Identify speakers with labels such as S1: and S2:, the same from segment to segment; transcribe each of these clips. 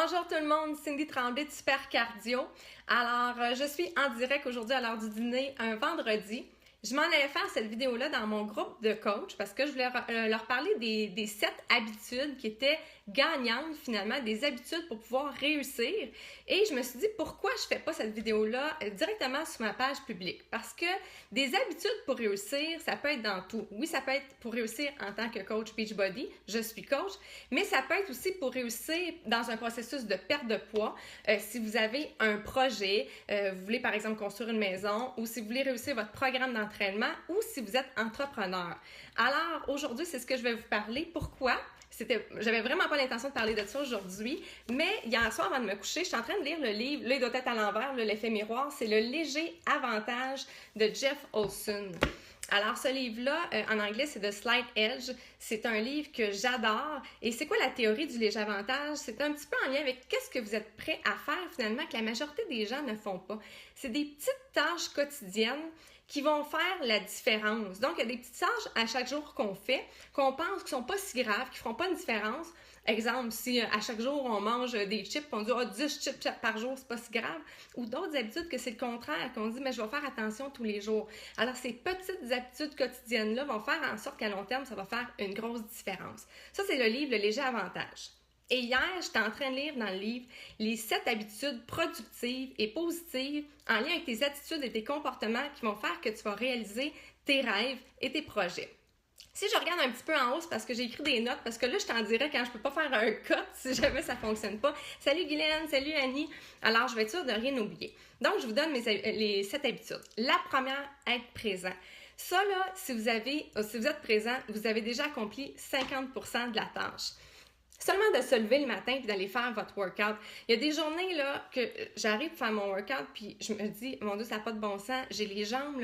S1: Bonjour tout le monde, Cindy Tremblay de Super Cardio. Alors, je suis en direct aujourd'hui à l'heure du dîner, un vendredi. Je m'en allais faire cette vidéo-là dans mon groupe de coach parce que je voulais leur parler des 7 habitudes qui étaient gagnantes finalement, des habitudes pour pouvoir réussir. Et je me suis dit, pourquoi je fais pas cette vidéo-là directement sur ma page publique? Parce que des habitudes pour réussir, ça peut être dans tout. Oui, ça peut être pour réussir en tant que coach Beachbody, je suis coach, mais ça peut être aussi pour réussir dans un processus de perte de poids. Si vous avez un projet, vous voulez par exemple construire une maison ou si vous voulez réussir votre programme d'entraînement ou si vous êtes entrepreneur. Alors, aujourd'hui, c'est ce que je vais vous parler. Pourquoi? J'avais vraiment pas l'intention de parler de ça aujourd'hui, mais hier soir avant de me coucher, je suis en train de lire le livre, là il doit être à l'envers, l'effet miroir, c'est Le léger avantage de Jeff Olson. Alors ce livre-là, en anglais, c'est The Slight Edge. C'est un livre que j'adore. Et c'est quoi la théorie du léger avantage? C'est un petit peu en lien avec qu'est-ce que vous êtes prêt à faire finalement que la majorité des gens ne font pas. C'est des petites tâches quotidiennes qui vont faire la différence. Donc, il y a des petites tâches à chaque jour qu'on fait, qu'on pense qui ne sont pas si graves, qui ne feront pas une différence. Exemple, si à chaque jour, on mange des chips, on dit « 10 chips par jour, c'est pas si grave ». Ou d'autres habitudes que c'est le contraire, qu'on dit « mais je vais faire attention tous les jours ». Alors, ces petites habitudes quotidiennes-là vont faire en sorte qu'à long terme, ça va faire une grosse différence. Ça, c'est le livre « Le léger avantage ». Et hier, j'étais en train de lire dans le livre les 7 habitudes productives et positives en lien avec tes attitudes et tes comportements qui vont faire que tu vas réaliser tes rêves et tes projets. Si je regarde un petit peu en haut, c'est parce que j'ai écrit des notes, parce que là, je t'en dirais quand je peux pas faire un cut si jamais ça fonctionne pas. Salut Guylaine, salut Annie. Alors, je vais être sûre de rien oublier. Donc, je vous donne les 7 habitudes. La première, être présent. Ça, là, si vous êtes présent, vous avez déjà accompli 50% de la tâche. Seulement de se lever le matin et d'aller faire votre workout. Il y a des journées là que j'arrive pour faire mon workout puis je me dis, mon Dieu, ça n'a pas de bon sens. J'ai les jambes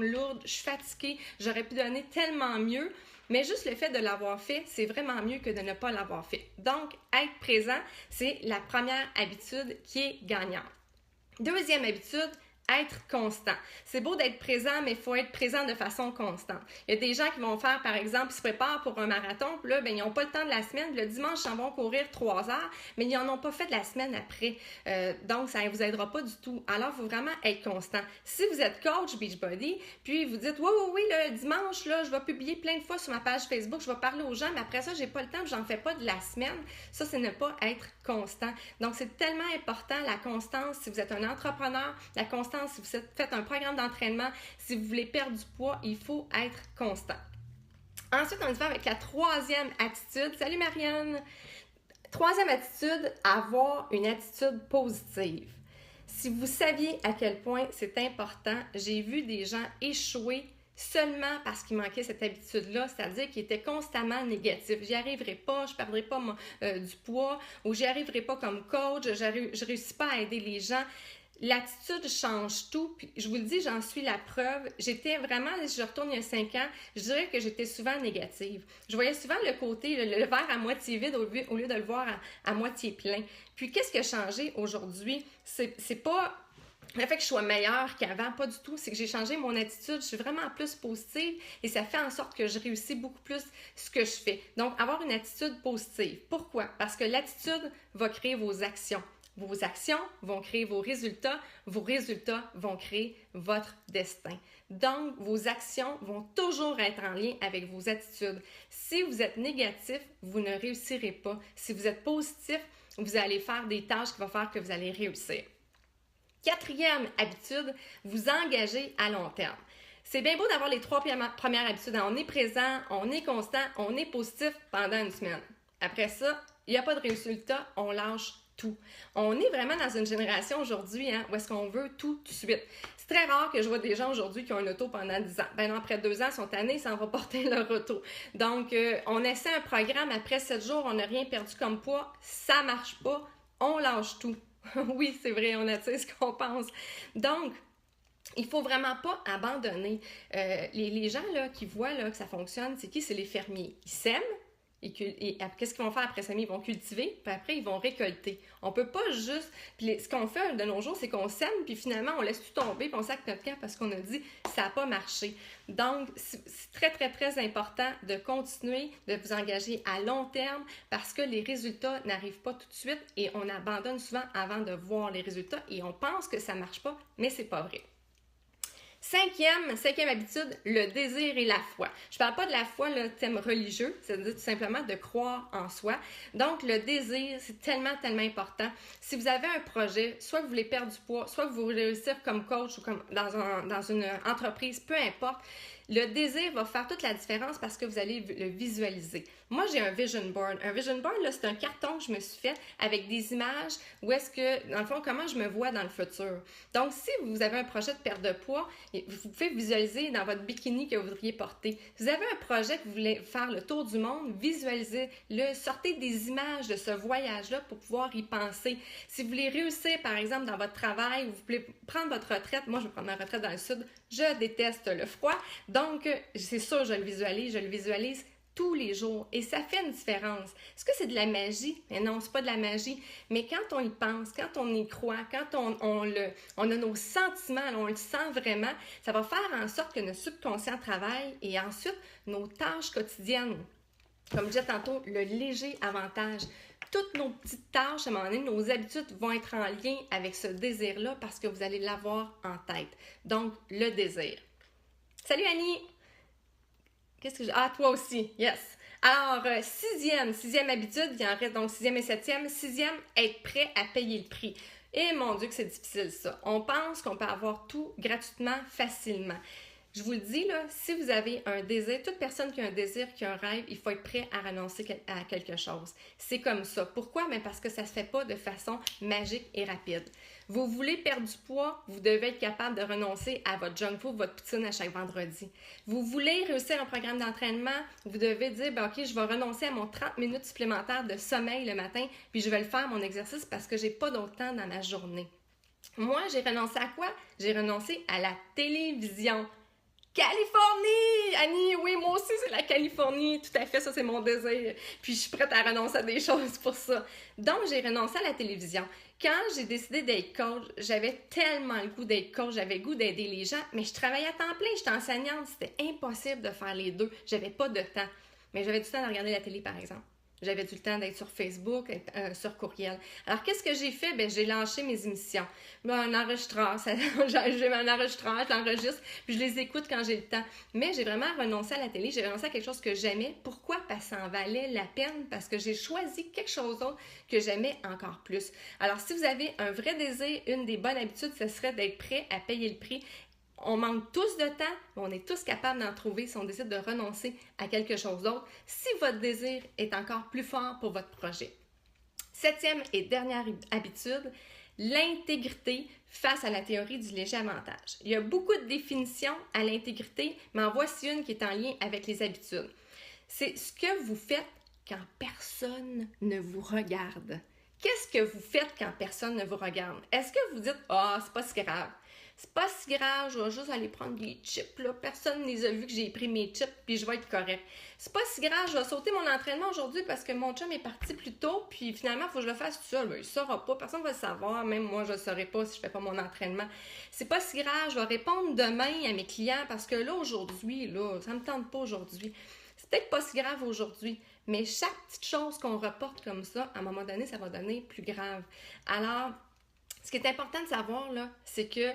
S1: lourdes, je suis fatiguée, j'aurais pu donner tellement mieux. Mais juste le fait de l'avoir fait, c'est vraiment mieux que de ne pas l'avoir fait. Donc, être présent, c'est la première habitude qui est gagnante. Deuxième habitude, être constant. C'est beau d'être présent, mais il faut être présent de façon constante. Il y a des gens qui vont faire, par exemple, ils se préparent pour un marathon, puis là, ils n'ont pas le temps de la semaine. Le dimanche, ils vont courir 3 heures, mais ils n'en ont pas fait de la semaine après. Donc, ça ne vous aidera pas du tout. Alors, il faut vraiment être constant. Si vous êtes coach Beachbody, puis vous dites, oui, le dimanche, là, je vais publier plein de fois sur ma page Facebook, je vais parler aux gens, mais après ça, j'ai pas le temps, j'en fais pas de la semaine. Ça, c'est ne pas être constant. Donc, c'est tellement important, la constance, si vous êtes un entrepreneur, la constance, si vous faites un programme d'entraînement, si vous voulez perdre du poids, il faut être constant. Ensuite, on y va avec la troisième attitude. Salut Marianne! Troisième attitude, avoir une attitude positive. Si vous saviez à quel point c'est important, j'ai vu des gens échouer seulement parce qu'il manquait cette habitude-là, c'est-à-dire qu'ils étaient constamment négatifs. J'y arriverai pas, je perdrai pas du poids, ou j'y arriverai pas comme coach, je réussis pas à aider les gens. L'attitude change tout, puis je vous le dis, j'en suis la preuve. J'étais vraiment, si je retourne il y a 5 ans, je dirais que j'étais souvent négative. Je voyais souvent le côté, le verre à moitié vide au lieu de le voir à moitié plein. Puis qu'est-ce qui a changé aujourd'hui? C'est pas le fait que je sois meilleure qu'avant, pas du tout. C'est que j'ai changé mon attitude, je suis vraiment plus positive et ça fait en sorte que je réussis beaucoup plus ce que je fais. Donc, avoir une attitude positive. Pourquoi? Parce que l'attitude va créer vos actions. Vos actions vont créer vos résultats vont créer votre destin. Donc, vos actions vont toujours être en lien avec vos attitudes. Si vous êtes négatif, vous ne réussirez pas. Si vous êtes positif, vous allez faire des tâches qui vont faire que vous allez réussir. Quatrième habitude, vous engager à long terme. C'est bien beau d'avoir les 3 premières habitudes. On est présent, on est constant, on est positif pendant une semaine. Après ça, il n'y a pas de résultat, on lâche tout. On est vraiment dans une génération aujourd'hui où est-ce qu'on veut tout de suite. C'est très rare que je vois des gens aujourd'hui qui ont une auto pendant 10 ans. Ben non, après 2 ans, ils sont tannés, ils s'en vont porter leur auto. Donc, on essaie un programme, après 7 jours, on n'a rien perdu comme poids, ça marche pas, on lâche tout. Oui, c'est vrai, on attire ce qu'on pense. Donc, il faut vraiment pas abandonner. Les gens là, qui voient là, que ça fonctionne, c'est qui? C'est les fermiers. Ils sèment, Et qu'est-ce qu'ils vont faire après ça? Ils vont cultiver, puis après, ils vont récolter. On peut pas juste... Puis ce qu'on fait de nos jours, c'est qu'on sème, puis finalement, on laisse tout tomber, puis on sac notre camp parce qu'on a dit « ça n'a pas marché ». Donc, c'est très, très, très important de continuer, de vous engager à long terme parce que les résultats n'arrivent pas tout de suite et on abandonne souvent avant de voir les résultats et on pense que ça ne marche pas, mais c'est pas vrai. Cinquième habitude, le désir et la foi. Je ne parle pas de la foi, le thème religieux, c'est-à-dire tout simplement de croire en soi. Donc, le désir, c'est tellement, tellement important. Si vous avez un projet, soit vous voulez perdre du poids, soit vous voulez réussir comme coach ou comme dans une entreprise, peu importe, le désir va faire toute la différence parce que vous allez le visualiser. Moi, j'ai un vision board. Un vision board, là, c'est un carton que je me suis fait avec des images où est-ce que, dans le fond, comment je me vois dans le futur. Donc, si vous avez un projet de perte de poids, vous pouvez visualiser dans votre bikini que vous voudriez porter. Si vous avez un projet que vous voulez faire le tour du monde, visualisez-le. Sortez des images de ce voyage-là pour pouvoir y penser. Si vous voulez réussir, par exemple, dans votre travail, ou vous voulez prendre votre retraite, moi, je vais prendre ma retraite dans le sud, je déteste le froid. Donc, c'est sûr, je le visualise tous les jours et ça fait une différence. Est-ce que c'est de la magie? Mais non, c'est pas de la magie. Mais quand on y pense, quand on y croit, quand on a nos sentiments, on le sent vraiment, ça va faire en sorte que notre subconscient travaille et ensuite nos tâches quotidiennes. Comme je disais tantôt, le léger avantage. Toutes nos petites tâches, à un moment donné, nos habitudes vont être en lien avec ce désir-là parce que vous allez l'avoir en tête. Donc, le désir. Salut Annie! Qu'est-ce que j'ai? Ah, toi aussi, yes! Alors, sixième habitude, il en reste donc sixième et septième. Sixième, être prêt à payer le prix. Et mon Dieu que c'est difficile ça. On pense qu'on peut avoir tout gratuitement, facilement. Je vous le dis, là, si vous avez un désir, toute personne qui a un désir, qui a un rêve, il faut être prêt à renoncer à quelque chose. C'est comme ça. Pourquoi? Mais parce que ça ne se fait pas de façon magique et rapide. Vous voulez perdre du poids, vous devez être capable de renoncer à votre junk food, votre poutine à chaque vendredi. Vous voulez réussir un programme d'entraînement, vous devez dire, OK, je vais renoncer à mon 30 minutes supplémentaires de sommeil le matin, puis je vais le faire, mon exercice, parce que je n'ai pas d'autre temps dans ma journée. Moi, j'ai renoncé à quoi? J'ai renoncé à la télévision. Californie! Annie, oui, moi aussi, c'est la Californie. Tout à fait, ça, c'est mon désir. Puis, je suis prête à renoncer à des choses pour ça. Donc, j'ai renoncé à la télévision. Quand j'ai décidé d'être coach, j'avais tellement le goût d'être coach, j'avais le goût d'aider les gens, mais je travaillais à temps plein, j'étais enseignante, c'était impossible de faire les deux. J'avais pas de temps. Mais j'avais du temps de regarder la télé, par exemple. J'avais du temps d'être sur Facebook, sur courriel. Alors, qu'est-ce que j'ai fait? J'ai lancé mes émissions. Un enregistreur, j'ai mon enregistreur, je l'enregistre, puis je les écoute quand j'ai le temps. Mais j'ai vraiment renoncé à la télé, j'ai renoncé à quelque chose que j'aimais. Pourquoi? Parce que ça en valait la peine, parce que j'ai choisi quelque chose d'autre que j'aimais encore plus. Alors, si vous avez un vrai désir, une des bonnes habitudes, ce serait d'être prêt à payer le prix. On manque tous de temps, mais on est tous capables d'en trouver si on décide de renoncer à quelque chose d'autre, si votre désir est encore plus fort pour votre projet. Septième et dernière habitude, l'intégrité face à la théorie du léger avantage. Il y a beaucoup de définitions à l'intégrité, mais en voici une qui est en lien avec les habitudes. C'est ce que vous faites quand personne ne vous regarde. Qu'est-ce que vous faites quand personne ne vous regarde? Est-ce que vous dites « Ah, c'est pas si grave ». C'est pas si grave, je vais juste aller prendre des chips, là. Personne ne les a vus que j'ai pris mes chips, puis je vais être correct. C'est pas si grave, je vais sauter mon entraînement aujourd'hui parce que mon chum est parti plus tôt, puis finalement, il faut que je le fasse tout seul. Ben, il ne saura pas, personne ne va le savoir, même moi, je ne le saurais pas si je ne fais pas mon entraînement. C'est pas si grave, je vais répondre demain à mes clients parce que là, aujourd'hui, là, ça me tente pas aujourd'hui. C'est peut-être pas si grave aujourd'hui, mais chaque petite chose qu'on reporte comme ça, à un moment donné, ça va devenir plus grave. Alors, ce qui est important de savoir, là, c'est que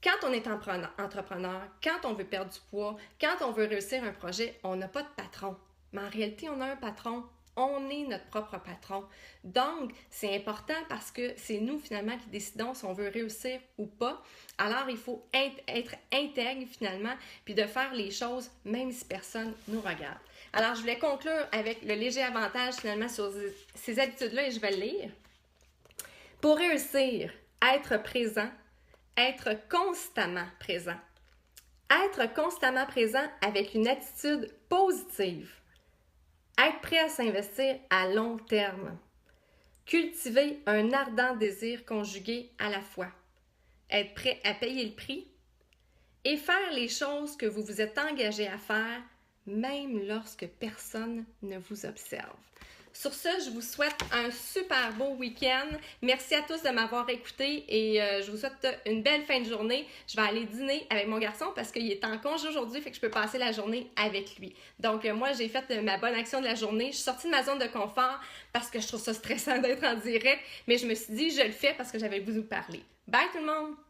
S1: quand on est entrepreneur, quand on veut perdre du poids, quand on veut réussir un projet, on n'a pas de patron. Mais en réalité, on a un patron. On est notre propre patron. Donc, c'est important parce que c'est nous, finalement, qui décidons si on veut réussir ou pas. Alors, il faut être intègre, finalement, puis de faire les choses même si personne nous regarde. Alors, je voulais conclure avec le léger avantage, finalement, sur ces habitudes-là, et je vais le lire. Pour réussir, être présent, être constamment présent. Être constamment présent avec une attitude positive. Être prêt à s'investir à long terme. Cultiver un ardent désir conjugué à la foi. Être prêt à payer le prix. Et faire les choses que vous vous êtes engagé à faire, même lorsque personne ne vous observe. Sur ce, je vous souhaite un super beau week-end. Merci à tous de m'avoir écouté et je vous souhaite une belle fin de journée. Je vais aller dîner avec mon garçon parce qu'il est en congé aujourd'hui, fait que je peux passer la journée avec lui. Donc moi, j'ai fait ma bonne action de la journée. Je suis sortie de ma zone de confort parce que je trouve ça stressant d'être en direct, mais je me suis dit, je le fais parce que j'avais le goût de vous parler. Bye tout le monde!